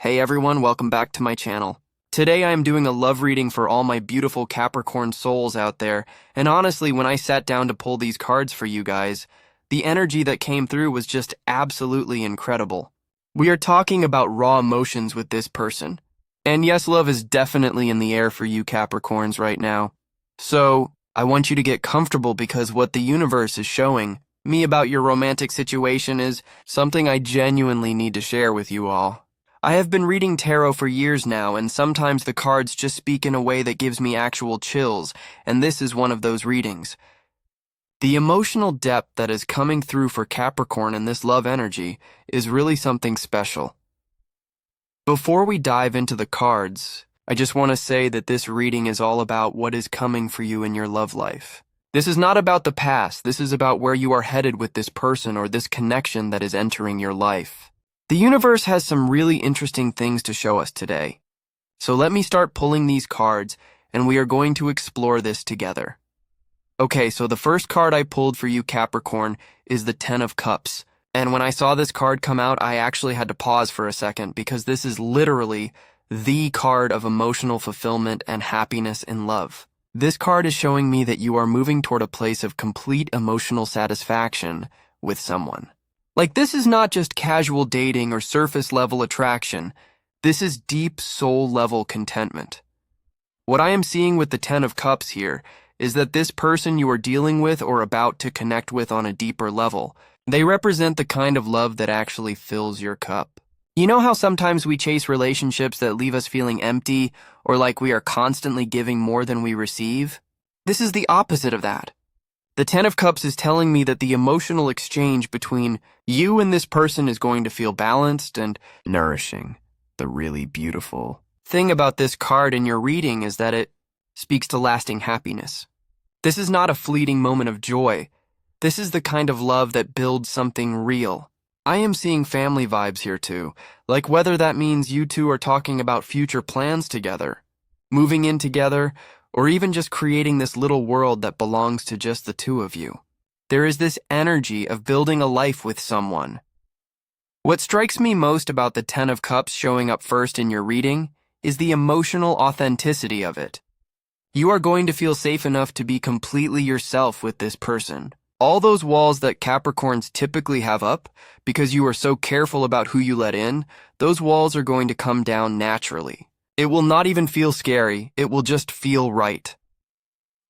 Hey everyone, welcome back to my channel. Today I am doing a love reading for all my beautiful Capricorn souls out there, and honestly, when I sat down to pull these cards for you guys, the energy that came through was just absolutely incredible. We are talking about raw emotions with this person. And yes, love is definitely in the air for you Capricorns right now. So, I want you to get comfortable because what the universe is showing me about your romantic situation is something I genuinely need to share with you all. I have been reading tarot for years now, and sometimes the cards just speak in a way that gives me actual chills, and this is one of those readings. The emotional depth that is coming through for Capricorn in this love energy is really something special. Before we dive into the cards, I just want to say that this reading is all about what is coming for you in your love life. This is not about the past, this is about where you are headed with this person or this connection that is entering your life. The universe has some really interesting things to show us today. So let me start pulling these cards, and we are going to explore this together. Okay, so the first card I pulled for you, Capricorn, is the Ten of Cups. And when I saw this card come out, I actually had to pause for a second because this is literally the card of emotional fulfillment and happiness in love. This card is showing me that you are moving toward a place of complete emotional satisfaction with someone. Like, this is not just casual dating or surface-level attraction. This is deep soul-level contentment. What I am seeing with the Ten of Cups here is that this person you are dealing with or about to connect with on a deeper level, they represent the kind of love that actually fills your cup. You know how sometimes we chase relationships that leave us feeling empty or like we are constantly giving more than we receive? This is the opposite of that. The Ten of Cups is telling me that the emotional exchange between you and this person is going to feel balanced and nourishing. The really beautiful thing about this card in your reading is that it speaks to lasting happiness. This is not a fleeting moment of joy. This is the kind of love that builds something real. I am seeing family vibes here too, like whether that means you two are talking about future plans together, moving in together, or even just creating this little world that belongs to just the two of you. There is this energy of building a life with someone. What strikes me most about the Ten of Cups showing up first in your reading is the emotional authenticity of it. You are going to feel safe enough to be completely yourself with this person. All those walls that Capricorns typically have up, because you are so careful about who you let in, those walls are going to come down naturally. It will not even feel scary, it will just feel right.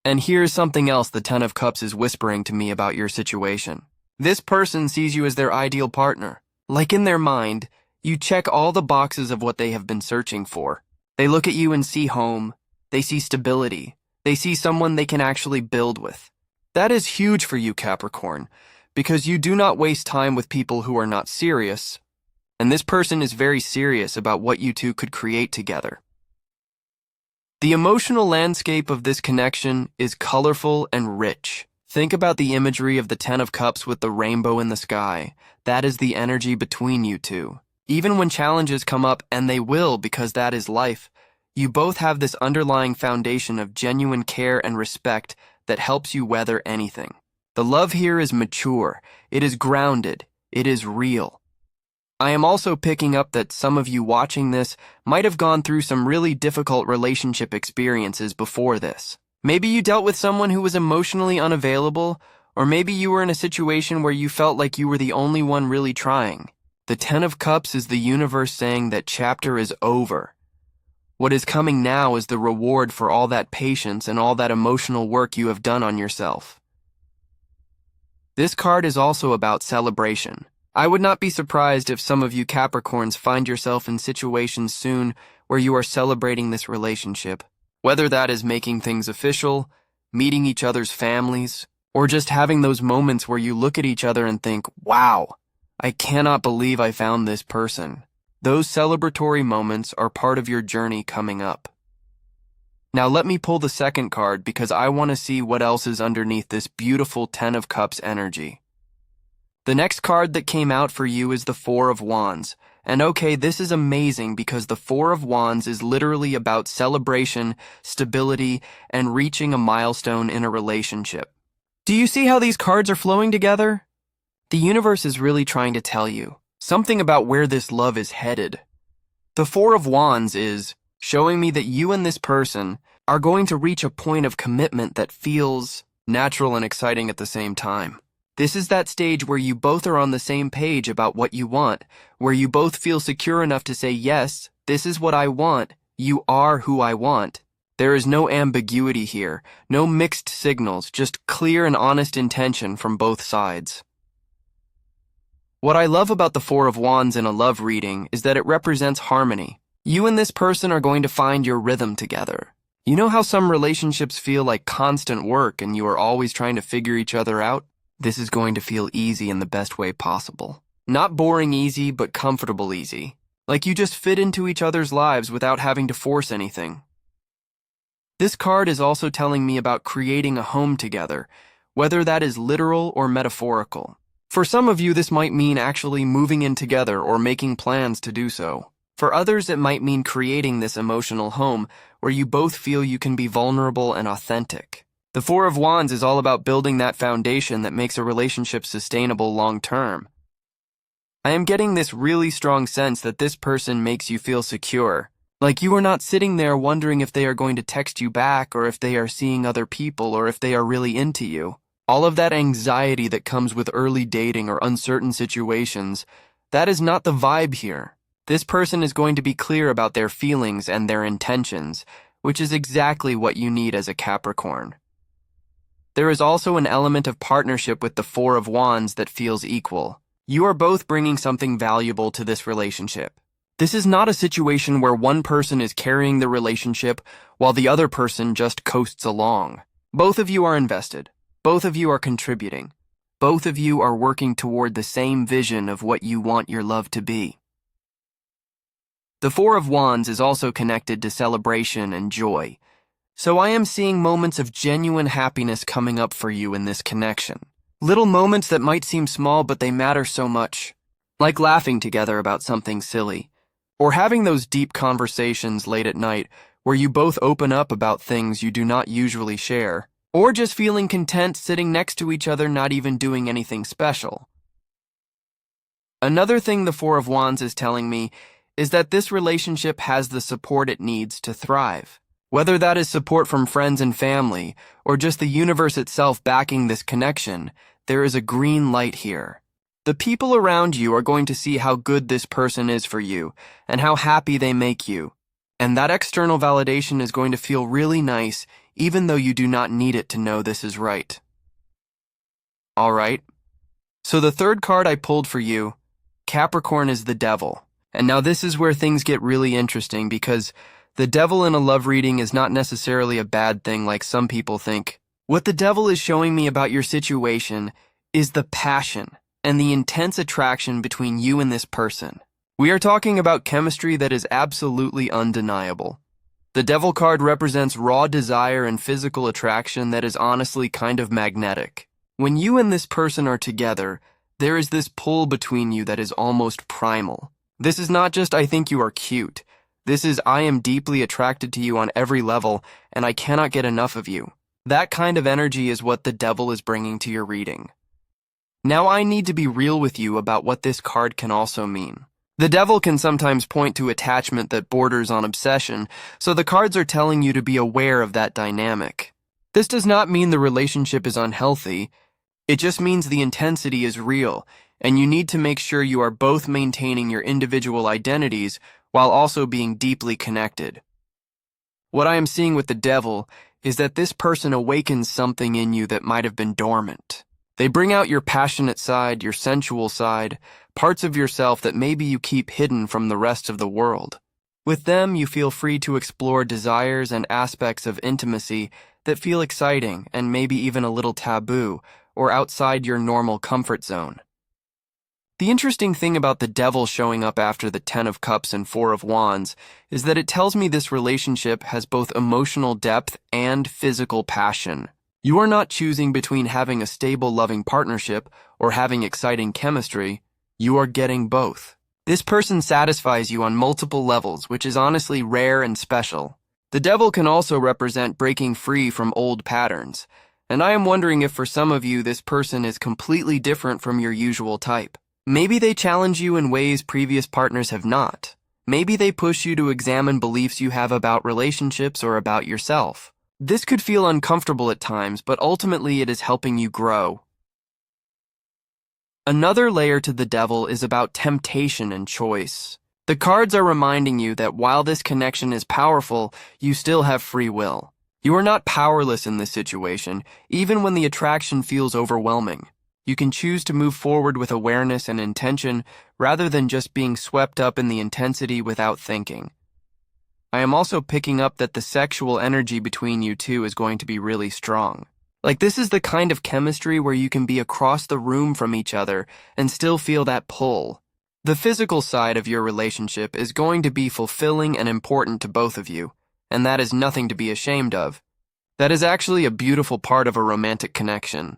And here's something else the Ten of Cups is whispering to me about your situation. This person sees you as their ideal partner. Like in their mind, you check all the boxes of what they have been searching for. They look at you and see home, they see stability, they see someone they can actually build with. That is huge for you, Capricorn, because you do not waste time with people who are not serious. And this person is very serious about what you two could create together. The emotional landscape of this connection is colorful and rich. Think about the imagery of the Ten of Cups with the rainbow in the sky. That is the energy between you two. Even when challenges come up, and they will because that is life, you both have this underlying foundation of genuine care and respect that helps you weather anything. The love here is mature, it is grounded, it is real. I am also picking up that some of you watching this might have gone through some really difficult relationship experiences before this. Maybe you dealt with someone who was emotionally unavailable, or maybe you were in a situation where you felt like you were the only one really trying. The Ten of Cups is the universe saying that chapter is over. What is coming now is the reward for all that patience and all that emotional work you have done on yourself. This card is also about celebration. I would not be surprised if some of you Capricorns find yourself in situations soon where you are celebrating this relationship. Whether that is making things official, meeting each other's families, or just having those moments where you look at each other and think, wow, I cannot believe I found this person. Those celebratory moments are part of your journey coming up. Now let me pull the second card because I want to see what else is underneath this beautiful Ten of Cups energy. The next card that came out for you is the Four of Wands. And okay, this is amazing because the Four of Wands is literally about celebration, stability, and reaching a milestone in a relationship. Do you see how these cards are flowing together? The universe is really trying to tell you something about where this love is headed. The Four of Wands is showing me that you and this person are going to reach a point of commitment that feels natural and exciting at the same time. This is that stage where you both are on the same page about what you want, where you both feel secure enough to say, yes, this is what I want, you are who I want. There is no ambiguity here, no mixed signals, just clear and honest intention from both sides. What I love about the Four of Wands in a love reading is that it represents harmony. You and this person are going to find your rhythm together. You know how some relationships feel like constant work and you are always trying to figure each other out? This is going to feel easy in the best way possible. Not boring easy, but comfortable easy. Like you just fit into each other's lives without having to force anything. This card is also telling me about creating a home together, whether that is literal or metaphorical. For some of you, this might mean actually moving in together or making plans to do so. For others, it might mean creating this emotional home where you both feel you can be vulnerable and authentic. The Four of Wands is all about building that foundation that makes a relationship sustainable long-term. I am getting this really strong sense that this person makes you feel secure. Like you are not sitting there wondering if they are going to text you back or if they are seeing other people or if they are really into you. All of that anxiety that comes with early dating or uncertain situations, that is not the vibe here. This person is going to be clear about their feelings and their intentions, which is exactly what you need as a Capricorn. There is also an element of partnership with the Four of Wands that feels equal. You are both bringing something valuable to this relationship. This is not a situation where one person is carrying the relationship while the other person just coasts along. Both of you are invested. Both of you are contributing. Both of you are working toward the same vision of what you want your love to be. The Four of Wands is also connected to celebration and joy. So I am seeing moments of genuine happiness coming up for you in this connection. Little moments that might seem small, but they matter so much. Like laughing together about something silly. Or having those deep conversations late at night where you both open up about things you do not usually share. Or just feeling content sitting next to each other, not even doing anything special. Another thing the Four of Wands is telling me is that this relationship has the support it needs to thrive. Whether that is support from friends and family, or just the universe itself backing this connection, there is a green light here. The people around you are going to see how good this person is for you, and how happy they make you. And that external validation is going to feel really nice, even though you do not need it to know this is right. Alright, so the third card I pulled for you, Capricorn, is the Devil. And now this is where things get really interesting because the Devil in a love reading is not necessarily a bad thing like some people think. What the Devil is showing me about your situation is the passion and the intense attraction between you and this person. We are talking about chemistry that is absolutely undeniable. The Devil card represents raw desire and physical attraction that is honestly kind of magnetic. When you and this person are together, there is this pull between you that is almost primal. This is not just I think you are cute. This is I am deeply attracted to you on every level and I cannot get enough of you. That kind of energy is what the Devil is bringing to your reading. Now I need to be real with you about what this card can also mean. The Devil can sometimes point to attachment that borders on obsession, so the cards are telling you to be aware of that dynamic. This does not mean the relationship is unhealthy. It just means the intensity is real, and you need to make sure you are both maintaining your individual identities while also being deeply connected. What I am seeing with the Devil is that this person awakens something in you that might have been dormant. They bring out your passionate side, your sensual side, parts of yourself that maybe you keep hidden from the rest of the world. With them, you feel free to explore desires and aspects of intimacy that feel exciting and maybe even a little taboo or outside your normal comfort zone. The interesting thing about the Devil showing up after the Ten of Cups and Four of Wands is that it tells me this relationship has both emotional depth and physical passion. You are not choosing between having a stable, loving partnership or having exciting chemistry. You are getting both. This person satisfies you on multiple levels, which is honestly rare and special. The Devil can also represent breaking free from old patterns, and I am wondering if for some of you this person is completely different from your usual type. Maybe they challenge you in ways previous partners have not. Maybe they push you to examine beliefs you have about relationships or about yourself. This could feel uncomfortable at times, but ultimately it is helping you grow. Another layer to the devil is about temptation and choice. The cards are reminding you that while this connection is powerful, you still have free will. You are not powerless in this situation, even when the attraction feels overwhelming. You can choose to move forward with awareness and intention rather than just being swept up in the intensity without thinking. I am also picking up that the sexual energy between you two is going to be really strong. Like, this is the kind of chemistry where you can be across the room from each other and still feel that pull. The physical side of your relationship is going to be fulfilling and important to both of you, and that is nothing to be ashamed of. That is actually a beautiful part of a romantic connection.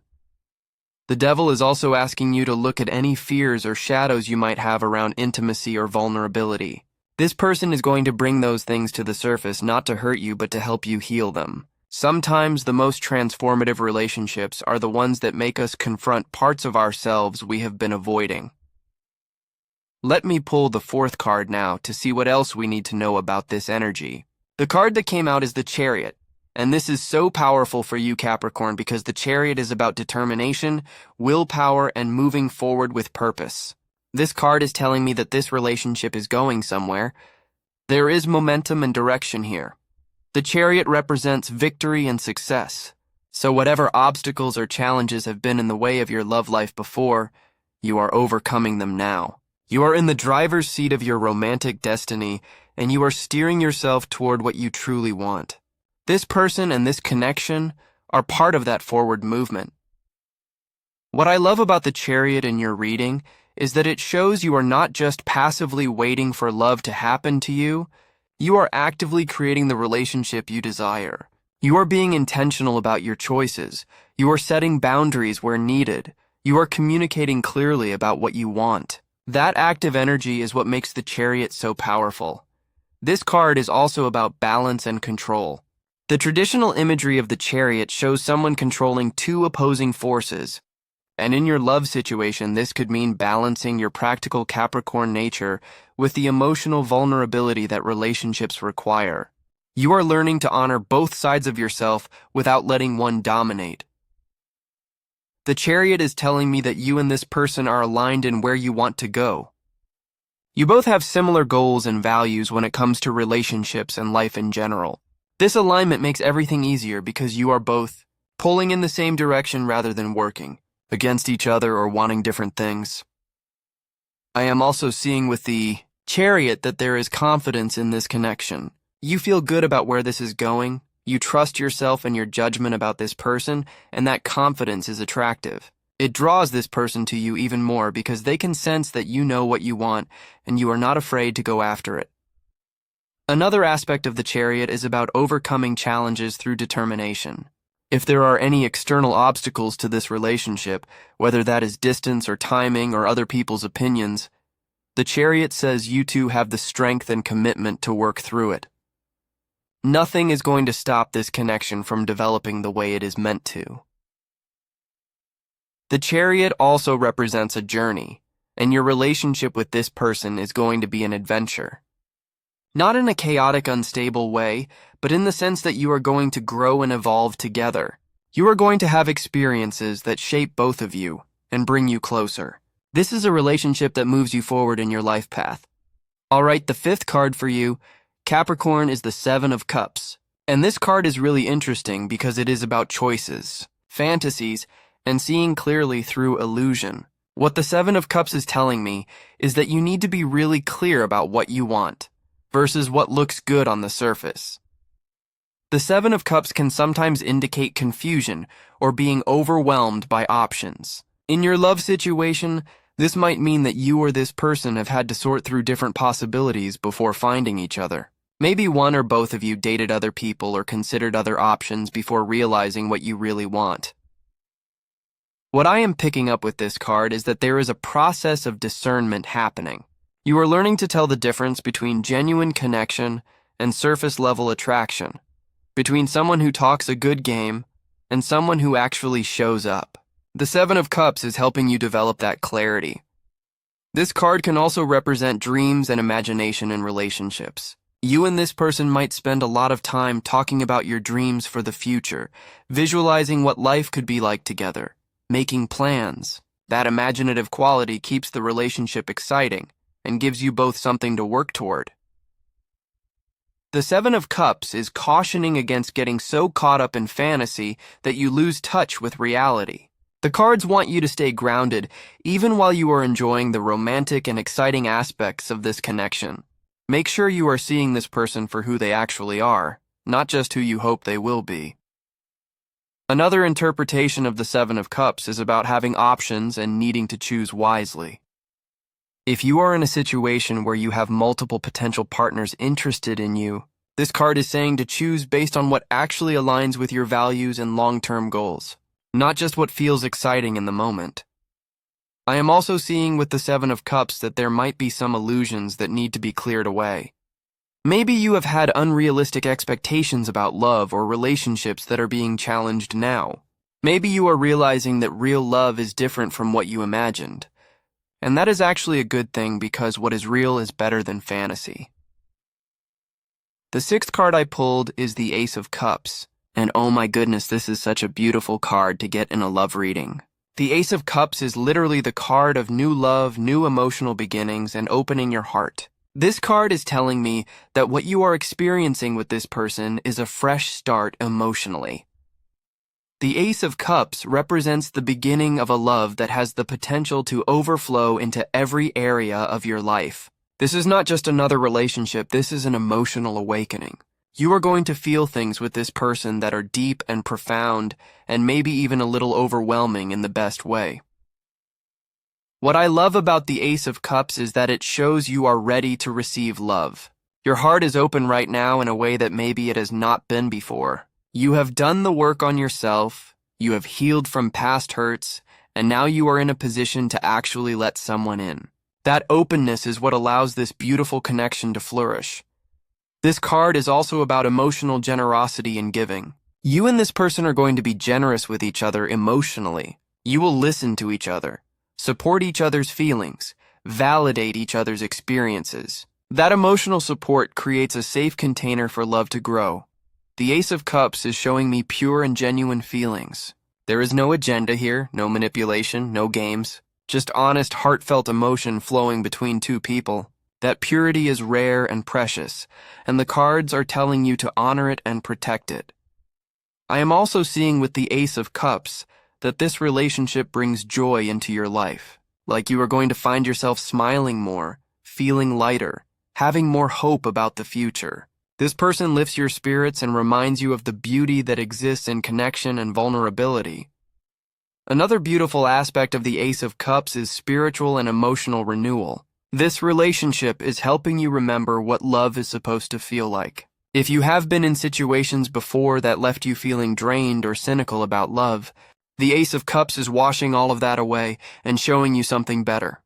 The devil is also asking you to look at any fears or shadows you might have around intimacy or vulnerability. This person is going to bring those things to the surface not to hurt you but to help you heal them. Sometimes the most transformative relationships are the ones that make us confront parts of ourselves we have been avoiding. Let me pull the fourth card now to see what else we need to know about this energy. The card that came out is the Chariot, and this is so powerful for you, Capricorn, because the Chariot is about determination, willpower, and moving forward with purpose. This card is telling me that this relationship is going somewhere. There is momentum and direction here. The Chariot represents victory and success, so whatever obstacles or challenges have been in the way of your love life before, you are overcoming them now. You are in the driver's seat of your romantic destiny, and you are steering yourself toward what you truly want. This person and this connection are part of that forward movement. What I love about the Chariot in your reading is that it shows you are not just passively waiting for love to happen to you, you are actively creating the relationship you desire. You are being intentional about your choices. You are setting boundaries where needed. You are communicating clearly about what you want. That active energy is what makes the Chariot so powerful. This card is also about balance and control. The traditional imagery of the Chariot shows someone controlling two opposing forces. And in your love situation, this could mean balancing your practical Capricorn nature with the emotional vulnerability that relationships require. You are learning to honor both sides of yourself without letting one dominate. The Chariot is telling me that you and this person are aligned in where you want to go. You both have similar goals and values when it comes to relationships and life in general. This alignment makes everything easier because you are both pulling in the same direction rather than working against each other or wanting different things. I am also seeing with the Chariot that there is confidence in this connection. You feel good about where this is going. You trust yourself and your judgment about this person, and that confidence is attractive. It draws this person to you even more because they can sense that you know what you want and you are not afraid to go after it. Another aspect of the Chariot is about overcoming challenges through determination. If there are any external obstacles to this relationship, whether that is distance or timing or other people's opinions, the Chariot says you two have the strength and commitment to work through it. Nothing is going to stop this connection from developing the way it is meant to. The Chariot also represents a journey, and your relationship with this person is going to be an adventure. Not in a chaotic, unstable way, but in the sense that you are going to grow and evolve together. You are going to have experiences that shape both of you and bring you closer. This is a relationship that moves you forward in your life path. All right, the fifth card for you, Capricorn, is the Seven of Cups. And this card is really interesting because it is about choices, fantasies, and seeing clearly through illusion. What the Seven of Cups is telling me is that you need to be really clear about what you want versus what looks good on the surface. The Seven of Cups can sometimes indicate confusion or being overwhelmed by options. In your love situation, this might mean that you or this person have had to sort through different possibilities before finding each other. Maybe one or both of you dated other people or considered other options before realizing what you really want. What I am picking up with this card is that there is a process of discernment happening. You are learning to tell the difference between genuine connection and surface-level attraction, between someone who talks a good game and someone who actually shows up. The Seven of Cups is helping you develop that clarity. This card can also represent dreams and imagination in relationships. You and this person might spend a lot of time talking about your dreams for the future, visualizing what life could be like together, making plans. That imaginative quality keeps the relationship exciting and gives you both something to work toward. The Seven of Cups is cautioning against getting so caught up in fantasy that you lose touch with reality. The cards want you to stay grounded even while you are enjoying the romantic and exciting aspects of this connection. Make sure you are seeing this person for who they actually are, not just who you hope they will be. Another interpretation of the Seven of Cups is about having options and needing to choose wisely. If you are in a situation where you have multiple potential partners interested in you, this card is saying to choose based on what actually aligns with your values and long-term goals, not just what feels exciting in the moment. I am also seeing with the Seven of Cups that there might be some illusions that need to be cleared away. Maybe you have had unrealistic expectations about love or relationships that are being challenged now. Maybe you are realizing that real love is different from what you imagined. And that is actually a good thing because what is real is better than fantasy. The sixth card I pulled is the Ace of Cups. And oh my goodness, this is such a beautiful card to get in a love reading. The Ace of Cups is literally the card of new love, new emotional beginnings, and opening your heart. This card is telling me that what you are experiencing with this person is a fresh start emotionally. The Ace of Cups represents the beginning of a love that has the potential to overflow into every area of your life. This is not just another relationship, this is an emotional awakening. You are going to feel things with this person that are deep and profound, and maybe even a little overwhelming in the best way. What I love about the Ace of Cups is that it shows you are ready to receive love. Your heart is open right now in a way that maybe it has not been before. You have done the work on yourself, you have healed from past hurts, and now you are in a position to actually let someone in. That openness is what allows this beautiful connection to flourish. This card is also about emotional generosity and giving. You and this person are going to be generous with each other emotionally. You will listen to each other, support each other's feelings, validate each other's experiences. That emotional support creates a safe container for love to grow. The Ace of Cups is showing me pure and genuine feelings. There is no agenda here, no manipulation, no games. Just honest, heartfelt emotion flowing between two people. That purity is rare and precious, and the cards are telling you to honor it and protect it. I am also seeing with the Ace of Cups that this relationship brings joy into your life, like you are going to find yourself smiling more, feeling lighter, having more hope about the future. This person lifts your spirits and reminds you of the beauty that exists in connection and vulnerability. Another beautiful aspect of the Ace of Cups is spiritual and emotional renewal. This relationship is helping you remember what love is supposed to feel like. If you have been in situations before that left you feeling drained or cynical about love, the Ace of Cups is washing all of that away and showing you something better.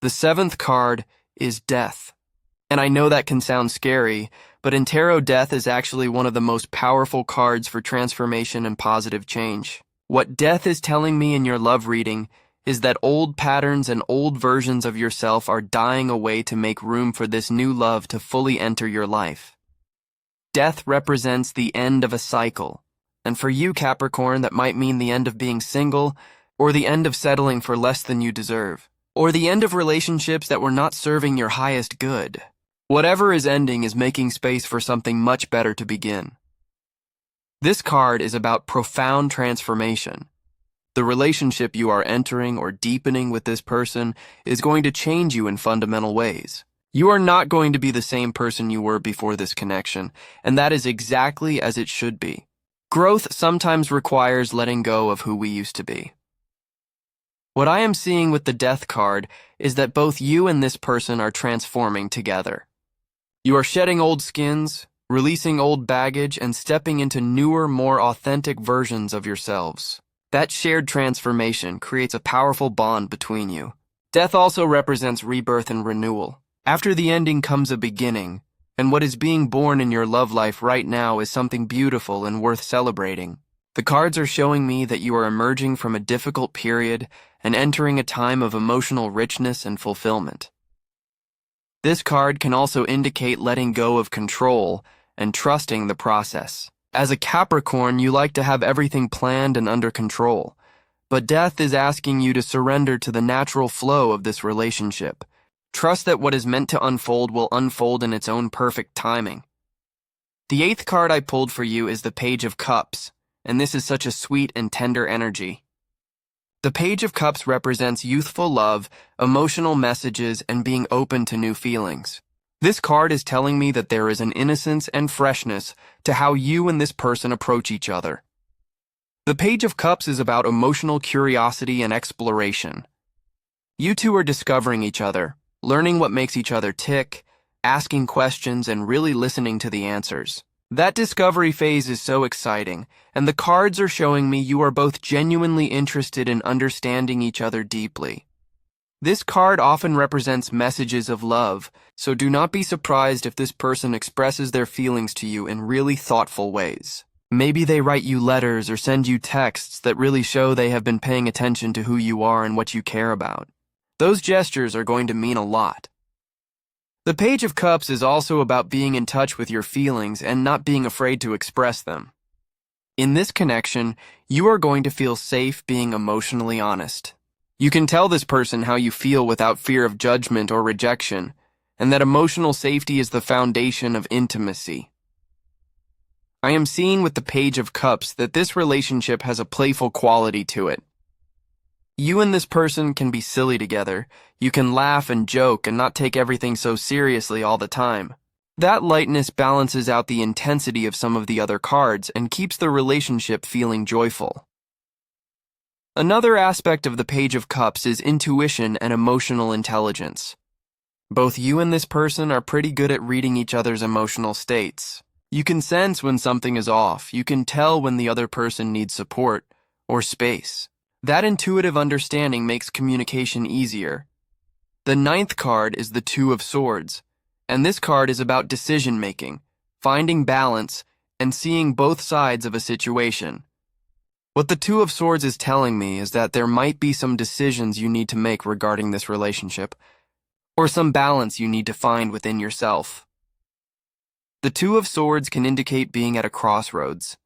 The seventh card is Death. And I know that can sound scary, but in tarot, Death is actually one of the most powerful cards for transformation and positive change. What Death is telling me in your love reading is that old patterns and old versions of yourself are dying away to make room for this new love to fully enter your life. Death represents the end of a cycle, and for you, Capricorn, that might mean the end of being single, or the end of settling for less than you deserve, or the end of relationships that were not serving your highest good. Whatever is ending is making space for something much better to begin. This card is about profound transformation. The relationship you are entering or deepening with this person is going to change you in fundamental ways. You are not going to be the same person you were before this connection, and that is exactly as it should be. Growth sometimes requires letting go of who we used to be. What I am seeing with the Death card is that both you and this person are transforming together. You are shedding old skins, releasing old baggage, and stepping into newer, more authentic versions of yourselves. That shared transformation creates a powerful bond between you. Death also represents rebirth and renewal. After the ending comes a beginning, and what is being born in your love life right now is something beautiful and worth celebrating. The cards are showing me that you are emerging from a difficult period and entering a time of emotional richness and fulfillment. This card can also indicate letting go of control and trusting the process. As a Capricorn, you like to have everything planned and under control, but death is asking you to surrender to the natural flow of this relationship. Trust that what is meant to unfold will unfold in its own perfect timing. The eighth card I pulled for you is the Page of Cups, and this is such a sweet and tender energy. The Page of Cups represents youthful love, emotional messages, and being open to new feelings. This card is telling me that there is an innocence and freshness to how you and this person approach each other. The Page of Cups is about emotional curiosity and exploration. You two are discovering each other, learning what makes each other tick, asking questions, and really listening to the answers. That discovery phase is so exciting, and the cards are showing me you are both genuinely interested in understanding each other deeply. This card often represents messages of love, so do not be surprised if this person expresses their feelings to you in really thoughtful ways. Maybe they write you letters or send you texts that really show they have been paying attention to who you are and what you care about. Those gestures are going to mean a lot. The Page of Cups is also about being in touch with your feelings and not being afraid to express them. In this connection, you are going to feel safe being emotionally honest. You can tell this person how you feel without fear of judgment or rejection, and that emotional safety is the foundation of intimacy. I am seeing with the Page of Cups that this relationship has a playful quality to it. You and this person can be silly together. You can laugh and joke and not take everything so seriously all the time. That lightness balances out the intensity of some of the other cards and keeps the relationship feeling joyful. Another aspect of the Page of Cups is intuition and emotional intelligence. Both you and this person are pretty good at reading each other's emotional states. You can sense when something is off. You can tell when the other person needs support or space. That intuitive understanding makes communication easier. The ninth card is the Two of Swords, and this card is about decision-making, finding balance, and seeing both sides of a situation. What the Two of Swords is telling me is that there might be some decisions you need to make regarding this relationship, or some balance you need to find within yourself. The Two of Swords can indicate being at a crossroads.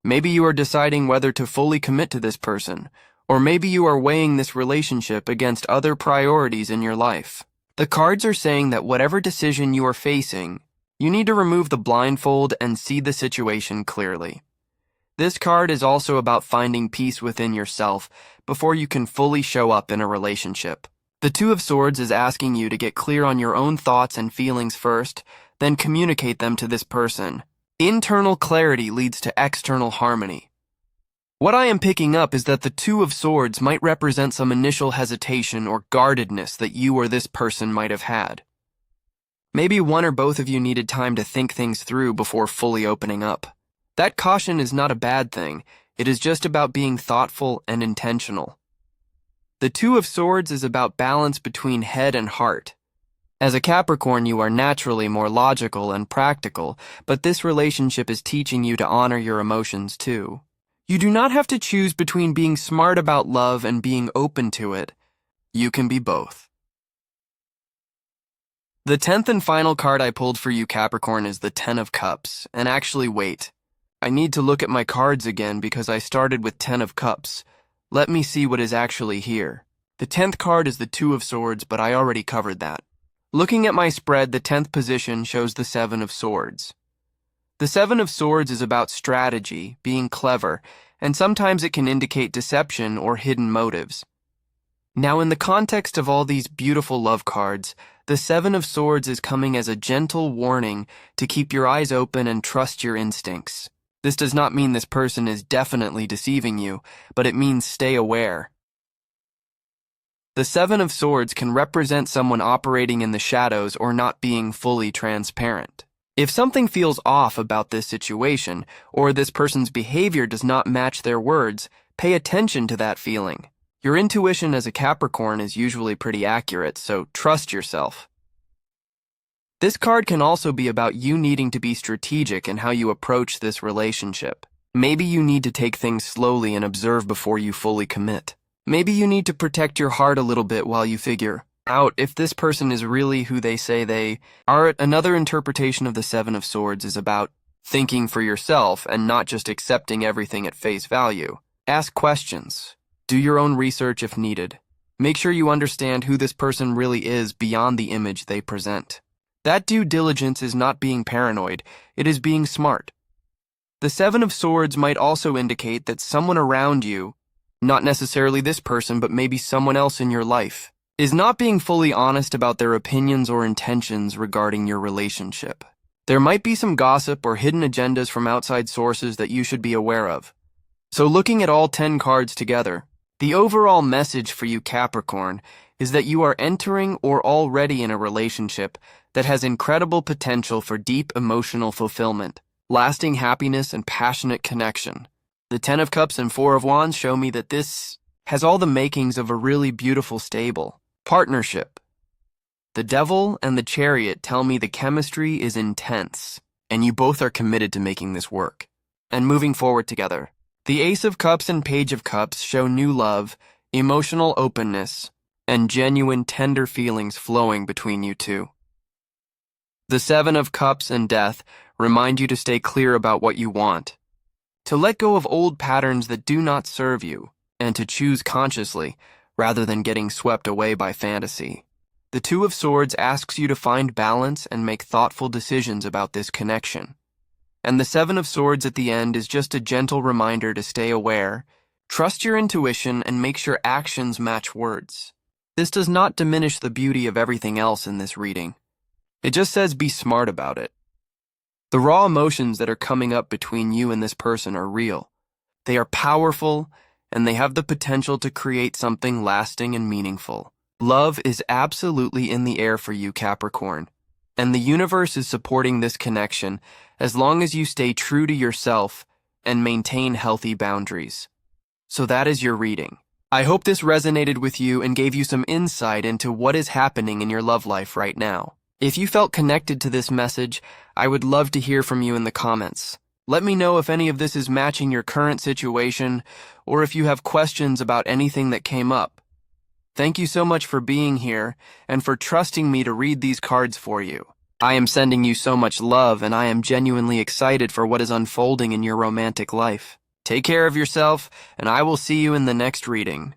Maybe you are deciding whether to fully commit to this person, or maybe you are weighing this relationship against other priorities in your life. The cards are saying that whatever decision you are facing, you need to remove the blindfold and see the situation clearly. This card is also about finding peace within yourself before you can fully show up in a relationship. The Two of Swords is asking you to get clear on your own thoughts and feelings first, then communicate them to this person. Internal clarity leads to external harmony. What I am picking up is that the Two of Swords might represent some initial hesitation or guardedness that you or this person might have had. Maybe one or both of you needed time to think things through before fully opening up. That caution is not a bad thing. It is just about being thoughtful and intentional. The Two of Swords is about balance between head and heart. As a Capricorn, you are naturally more logical and practical, but this relationship is teaching you to honor your emotions too. You do not have to choose between being smart about love and being open to it. You can be both. The 10th and final card I pulled for you, Capricorn, is the Ten of Cups. And actually, wait. I need to look at my cards again because I started with 10 of Cups. Let me see what is actually here. The 10th card is the Two of Swords, but I already covered that. Looking at my spread, the 10th position shows the Seven of Swords. The Seven of Swords is about strategy, being clever, and sometimes it can indicate deception or hidden motives. Now, in the context of all these beautiful love cards, the Seven of Swords is coming as a gentle warning to keep your eyes open and trust your instincts. This does not mean this person is definitely deceiving you, but it means stay aware. The Seven of Swords can represent someone operating in the shadows or not being fully transparent. If something feels off about this situation, or this person's behavior does not match their words, pay attention to that feeling. Your intuition as a Capricorn is usually pretty accurate, so trust yourself. This card can also be about you needing to be strategic in how you approach this relationship. Maybe you need to take things slowly and observe before you fully commit. Maybe you need to protect your heart a little bit while you figure out if this person is really who they say they are. Another interpretation of the Seven of Swords is about thinking for yourself and not just accepting everything at face value. Ask questions. Do your own research if needed. Make sure you understand who this person really is beyond the image they present. That due diligence is not being paranoid, it is being smart. The Seven of Swords might also indicate that someone around you, not necessarily this person, but maybe someone else in your life, is not being fully honest about their opinions or intentions regarding your relationship. There might be some gossip or hidden agendas from outside sources that you should be aware of. So looking at all 10 cards together, the overall message for you, Capricorn, is that you are entering or already in a relationship that has incredible potential for deep emotional fulfillment, lasting happiness, and passionate connection. The 10 of Cups and 4 of Wands show me that this has all the makings of a really beautiful, stable partnership. The Devil and the Chariot tell me the chemistry is intense, and you both are committed to making this work and moving forward together. The Ace of Cups and Page of Cups show new love, emotional openness, and genuine tender feelings flowing between you two. The Seven of Cups and Death remind you to stay clear about what you want, to let go of old patterns that do not serve you, and to choose consciously rather than getting swept away by fantasy. The Two of Swords asks you to find balance and make thoughtful decisions about this connection. And the Seven of Swords at the end is just a gentle reminder to stay aware, trust your intuition, and make sure actions match words. This does not diminish the beauty of everything else in this reading. It just says be smart about it. The raw emotions that are coming up between you and this person are real. They are powerful, and they have the potential to create something lasting and meaningful. Love is absolutely in the air for you, Capricorn, and the universe is supporting this connection as long as you stay true to yourself and maintain healthy boundaries. So that is your reading. I hope this resonated with you and gave you some insight into what is happening in your love life right now. If you felt connected to this message, I would love to hear from you in the comments. Let me know if any of this is matching your current situation or if you have questions about anything that came up. Thank you so much for being here and for trusting me to read these cards for you. I am sending you so much love, and I am genuinely excited for what is unfolding in your romantic life. Take care of yourself, and I will see you in the next reading.